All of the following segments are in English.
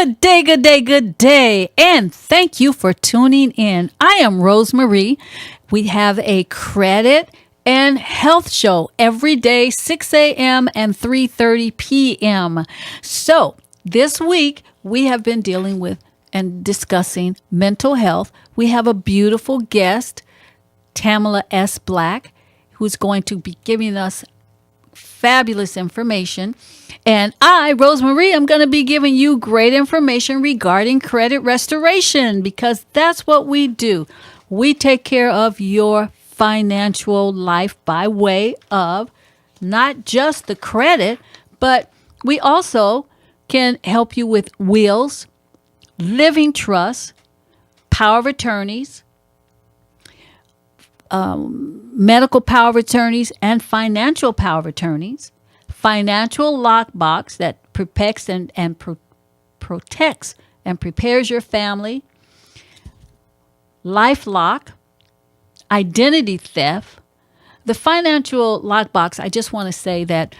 Good day, good day, good day. And thank you for tuning in. I am Rosemarie. We have a credit and health show every day, 6 a.m. and 3:30 p.m. So this week we have been dealing with and discussing mental health. We have a beautiful guest, Tamala S. Black, who's going to be giving us fabulous information. And I, Rosemarie, am going to be giving you great information regarding credit restoration because that's what we do. We take care of your financial life by way of not just the credit, but we also can help you with wills, living trusts, power of attorneys, medical power of attorneys, and financial power of attorneys, financial lockbox that protects and protects and prepares your family, LifeLock, identity theft. The financial lockbox, I just want to say that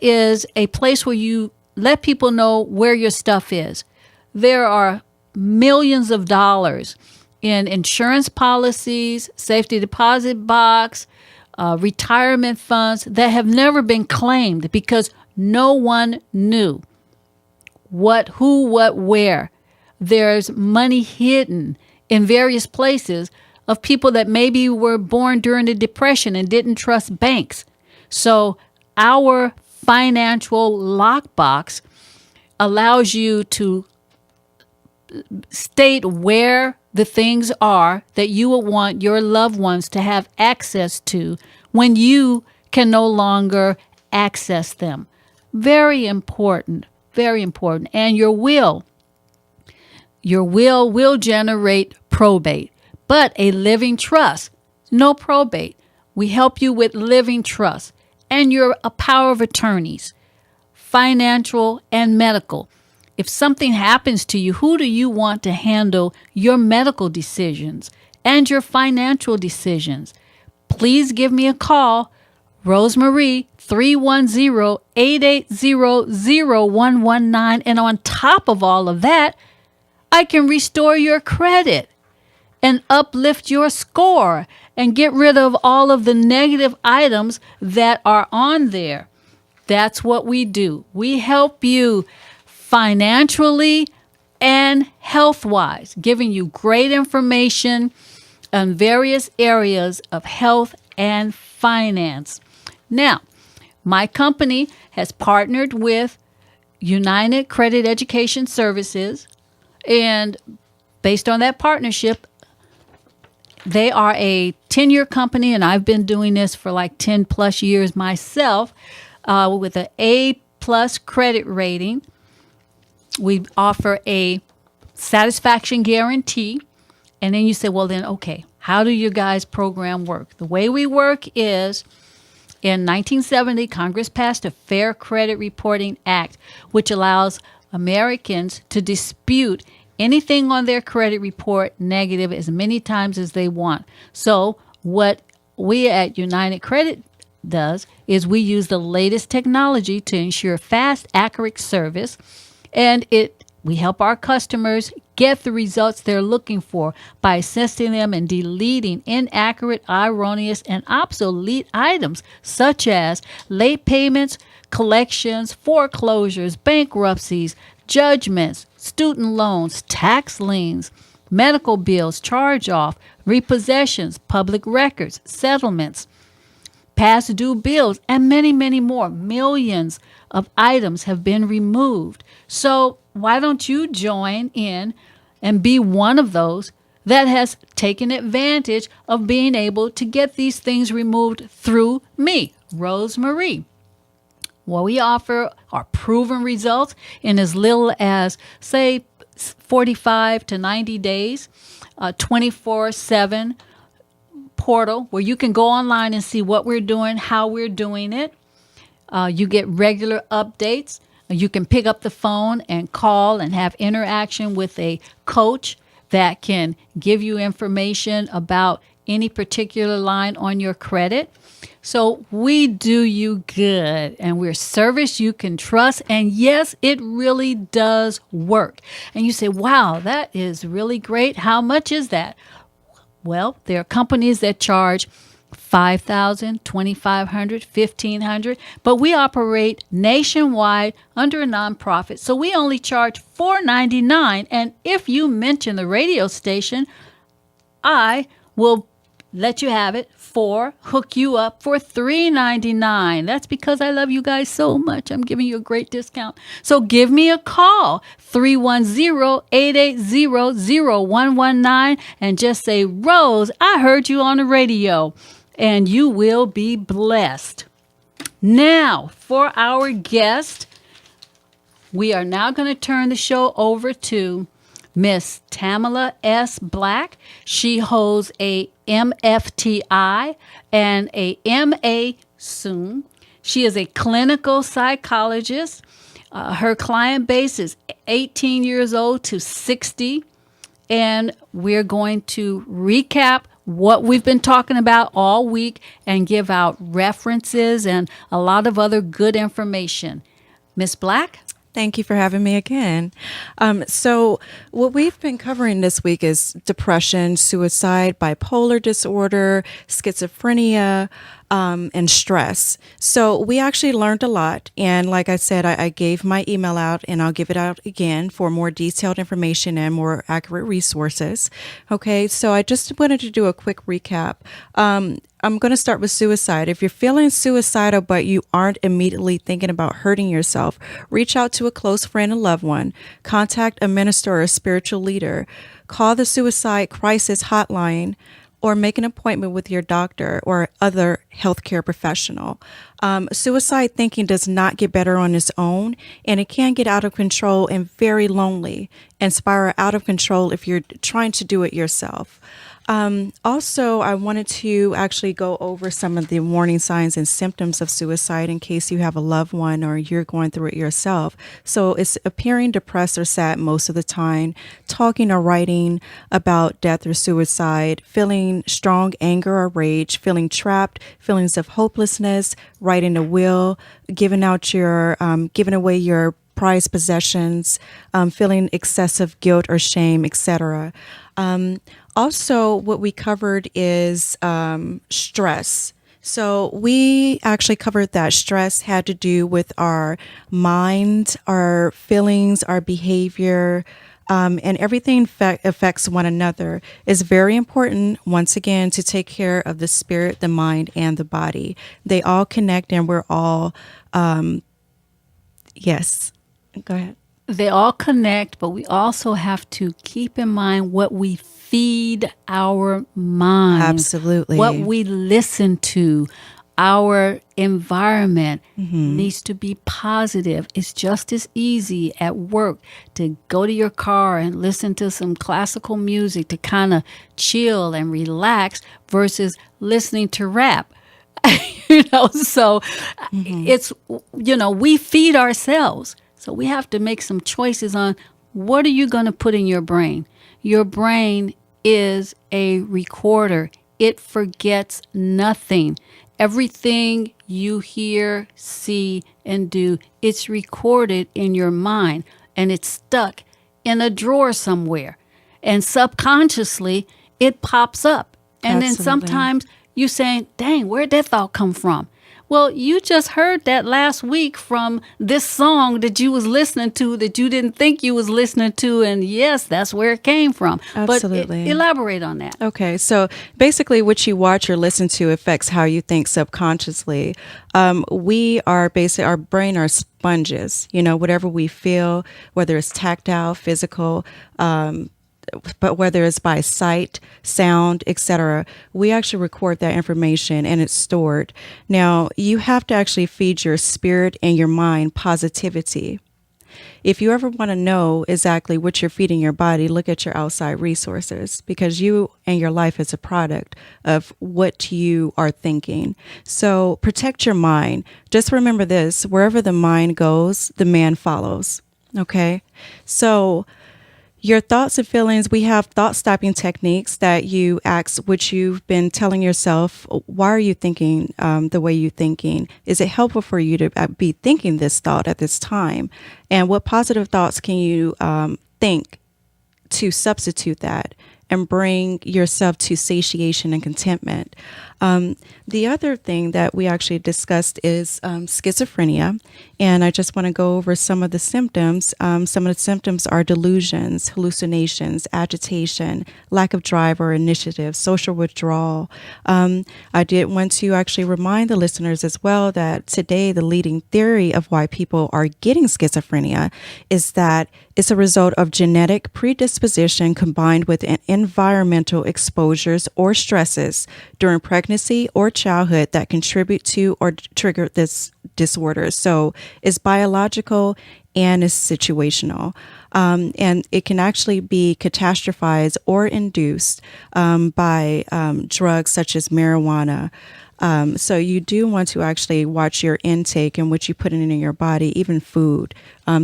is a place where you let people know where your stuff is. There are millions of dollars in insurance policies, safety deposit box, retirement funds that have never been claimed because no one knew what, who, what, where. There's money hidden in various places of people that maybe were born during the Depression and didn't trust banks. So our financial lockbox allows you to state where the things are that you would want your loved ones to have access to when you can no longer access them. Very important, very important. And your will will generate probate, but a living trust, no probate. We help you with living trust and your power of attorneys, financial and medical. If something happens to you, who do you want to handle your medical decisions and your financial decisions? Please give me a call, Rosemarie, 310-880-0119. And on top of all of that, I can restore your credit and uplift your score and get rid of all of the negative items that are on there. That's what we do. We help you financially and health-wise, giving you great information on various areas of health and finance. Now, my company has partnered with United Credit Education Services, and based on that partnership, they are a 10-year company, and I've been doing this for like 10 plus years myself, with an A+ credit rating. We offer a satisfaction guarantee. And then you say, well, then, okay, how do your guys' program work? The way we work is in 1970, Congress passed a Fair Credit Reporting Act, which allows Americans to dispute anything on their credit report negative as many times as they want. So what we at United Credit does is we use the latest technology to ensure fast, accurate service. And we help our customers get the results they're looking for by assisting them in deleting inaccurate, erroneous, and obsolete items such as late payments, collections, foreclosures, bankruptcies, judgments, student loans, tax liens, medical bills, charge-off, repossessions, public records, settlements, past due bills, and many, many more. Millions of items have been removed. So why don't you join in and be one of those that has taken advantage of being able to get these things removed through me, Rosemarie? What we offer are proven results in as little as, say, 45 to 90 days, 24/7 portal where you can go online and see what we're doing, how we're doing it. You get regular updates. You can pick up the phone and call and have interaction with a coach that can give you information about any particular line on your credit. So we do you good, and we're service you can trust. And yes, it really does work. And you say, wow, that is really great. How much is that? Well, there are companies that charge 5,000, 2,500, 1,500, but we operate nationwide under a nonprofit. So we only charge $4.99. And if you mention the radio station, I will let you have it hook you up for $3.99. That's because I love you guys so much. I'm giving you a great discount. So give me a call, 310-880-0119, and just say, Rose, I heard you on the radio, and you will be blessed. Now, for our guest, we are now going to turn the show over to Miss Tamala S. Black. She holds a MFTI and a MA soon. She is a clinical psychologist. Her client base is 18 years old to 60. And we're going to recap what we've been talking about all week and give out references and a lot of other good information. Miss Black? Thank you for having me again. So what we've been covering this week is depression, suicide, bipolar disorder, schizophrenia, and stress. So we actually learned a lot. And like I said, I gave my email out, and I'll give it out again for more detailed information and more accurate resources. Okay, so I just wanted to do a quick recap. I'm going to start with suicide. If you're feeling suicidal, but you aren't immediately thinking about hurting yourself, reach out to a close friend and loved one, contact a minister or a spiritual leader, call the suicide crisis hotline, or make an appointment with your doctor or other healthcare professional. Suicide thinking does not get better on its own, and it can get out of control and very lonely and spiral out of control if you're trying to do it yourself. Also, I wanted to actually go over some of the warning signs and symptoms of suicide in case you have a loved one or you're going through it yourself. So it's appearing depressed or sad most of the time, talking or writing about death or suicide, feeling strong anger or rage, feeling trapped, feelings of hopelessness, writing a will, giving away your prized possessions, feeling excessive guilt or shame, etc. Also, what we covered is stress. So we actually covered that stress had to do with our mind, our feelings, our behavior, and everything affects one another. It's very important, once again, to take care of the spirit, the mind, and the body. They all connect, and we're all, yes, go ahead. They all connect, but we also have to keep in mind what we feed our minds. Absolutely. What we listen to. Our environment needs to be positive. It's just as easy at work to go to your car and listen to some classical music to kind of chill and relax versus listening to rap. So it's, we feed ourselves. So we have to make some choices on what are you going to put in your brain. Your brain is a recorder. It forgets nothing. Everything you hear, see, and do, it's recorded in your mind, and it's stuck in a drawer somewhere. And subconsciously, it pops up. And Absolutely. Then sometimes you saying, dang, where'd that thought come from? Well, you just heard that last week from this song that you was listening to that you didn't think you was listening to. And yes, that's where it came from. Absolutely. But elaborate on that. Okay. So basically what you watch or listen to affects how you think subconsciously. Our brain are sponges, whatever we feel, whether it's tactile, physical, but whether it's by sight, sound, etc., we actually record that information and it's stored. Now, you have to actually feed your spirit and your mind positivity. If you ever want to know exactly what you're feeding your body, look at your outside resources, because you and your life is a product of what you are thinking. So protect your mind. Just remember this: wherever the mind goes, the man follows. Okay? So Your thoughts and feelings, we have thought stopping techniques that you ask, which you've been telling yourself, why are you thinking the way you're thinking? Is it helpful for you to be thinking this thought at this time? And what positive thoughts can you think to substitute that and bring yourself to satiation and contentment? The other thing that we actually discussed is schizophrenia. And I just want to go over some of the symptoms. Some of the symptoms are delusions, hallucinations, agitation, lack of drive or initiative, social withdrawal. I did want to actually remind the listeners as well that today the leading theory of why people are getting schizophrenia is that it's a result of genetic predisposition combined with environmental exposures or stresses during pregnancy or childhood that contribute to or trigger this disorder. So it's biological and it's situational. And it can actually be catastrophized or induced by drugs such as marijuana. So you do want to actually watch your intake and what you put in your body, even food,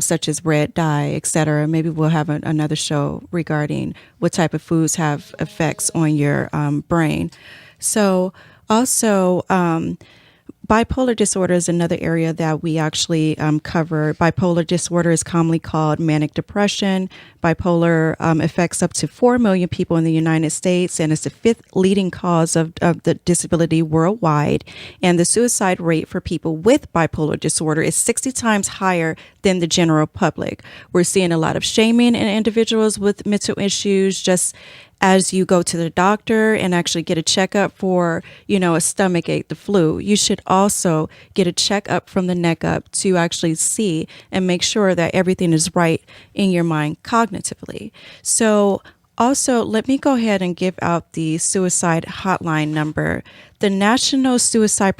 such as red dye, etc. Maybe we'll have another show regarding what type of foods have effects on your brain. So also, bipolar disorder is another area that we actually cover. Bipolar disorder is commonly called manic depression. Bipolar affects up to 4 million people in the United States, and it's the fifth leading cause of the disability worldwide. And the suicide rate for people with bipolar disorder is 60 times higher than the general public. We're seeing a lot of shaming in individuals with mental issues, just as you go to the doctor and actually get a checkup for, a stomach ache, the flu. You should also get a checkup from the neck up to actually see and make sure that everything is right in your mind cognitively. So also, let me go ahead and give out the suicide hotline number. The National Suicide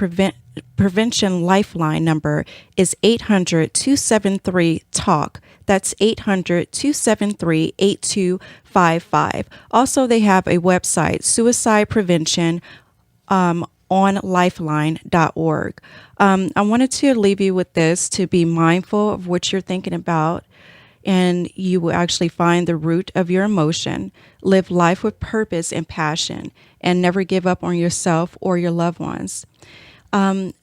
Prevention Lifeline number is 800-273-TALK. That's 800-273-8255. Also, they have a website, suicide prevention on lifeline.org. I wanted to leave you with this, to be mindful of what you're thinking about, and you will actually find the root of your emotion. Live life with purpose and passion, and never give up on yourself or your loved ones.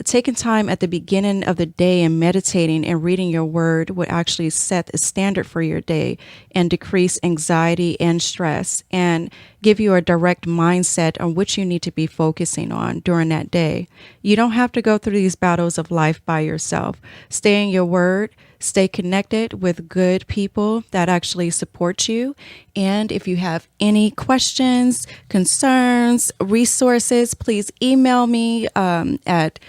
Taking time at the beginning of the day and meditating and reading your word would actually set a standard for your day and decrease anxiety and stress and give you a direct mindset on which you need to be focusing on during that day. You don't have to go through these battles of life by yourself. Stay in your word. Stay connected with good people that actually support you. And if you have any questions, concerns, resources, please email me at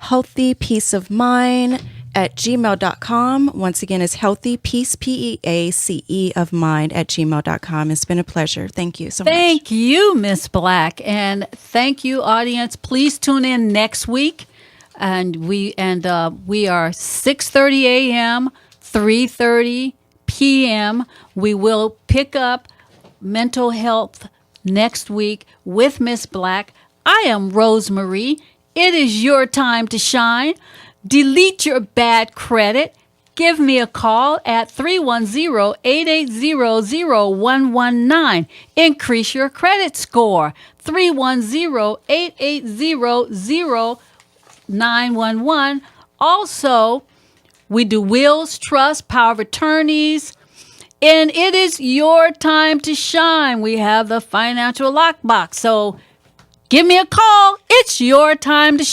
healthypeaceofmind@gmail.com. Once again, it's healthypeace, PEACE of mind@gmail.com. It's been a pleasure. Thank you so much. Thank you, Miss Black. And thank you, audience. Please tune in next week. And we are 6:30 a.m., 3:30 p.m. We will pick up mental health next week with Miss Black. I am Rosemary. It is your time to shine. Delete your bad credit. Give me a call at 310-880-0119. Increase your credit score. 310-880-0911. Also, we do wills, trust, power of attorneys, and it is your time to shine. We have the financial lockbox. So give me a call. It's your time to shine.